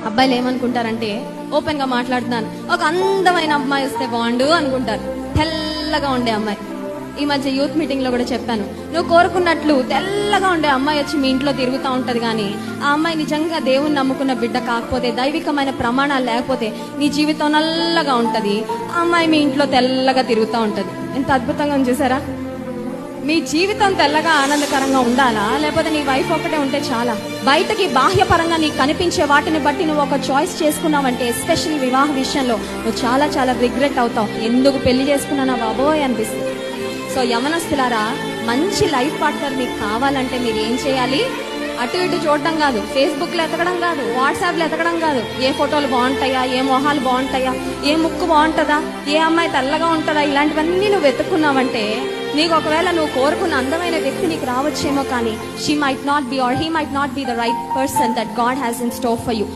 అబ్బాయిలు ఏమనుకుంటారంటే, ఓపెన్ గా మాట్లాడుతున్నాను, ఒక అందమైన అమ్మాయి వస్తే బాగుండు అనుకుంటారు. తెల్లగా ఉండే అమ్మాయి. ఈ మధ్య యూత్ మీటింగ్ లో కూడా చెప్పాను, నువ్వు కోరుకున్నట్లు తెల్లగా ఉండే అమ్మాయి వచ్చి మీ ఇంట్లో తిరుగుతూ ఉంటది, కానీ ఆ అమ్మాయి నిజంగా దేవుణ్ణి నమ్ముకున్న బిడ్డ కాకపోతే, దైవికమైన ప్రమాణాలు లేకపోతే నీ జీవితం నల్లగా ఉంటది. ఆ అమ్మాయి మీ ఇంట్లో తెల్లగా తిరుగుతూ ఉంటది. ఎంత అద్భుతంగా ఉంది చూసారా? మీ జీవితం తెల్లగా ఆనందకరంగా ఉండాలా, లేకపోతే నీ వైఫ్ ఒకటే ఉంటే చాలా? బయటకి బాహ్యపరంగా నీకు కనిపించే వాటిని బట్టి నువ్వు ఒక చాయిస్ చేసుకున్నావంటే, ఎస్పెషల్లీ వివాహ విషయంలో నువ్వు చాలా చాలా రిగ్రెట్ అవుతావు. ఎందుకు పెళ్లి చేసుకున్నానా బాబోయ్ అనిపిస్తుంది. సో యవనస్తులారా, మంచి లైఫ్ పార్ట్నర్ మీకు కావాలంటే మీరు ఏం చేయాలి? అటు ఇటు చూడటం కాదు, ఫేస్బుక్ లో ఎతకడం కాదు, వాట్సాప్ లో ఎతకడం కాదు, ఏ ఫోటోలు బాగుంటాయా, ఏ మొహాలు బాగుంటాయా, ఏ ముక్కు బాగుంటుందా, ఏ అమ్మాయి తెల్లగా ఉంటుందా, ఇలాంటివన్నీ నువ్వు వెతుక్కున్నావంటే, నీకు ఒకవేళ నువ్వు కోరుకున్న అందమైన వ్యక్తి నీకు రావచ్చేమో, కానీ she might not be or he might not be the right person that God has in store for you.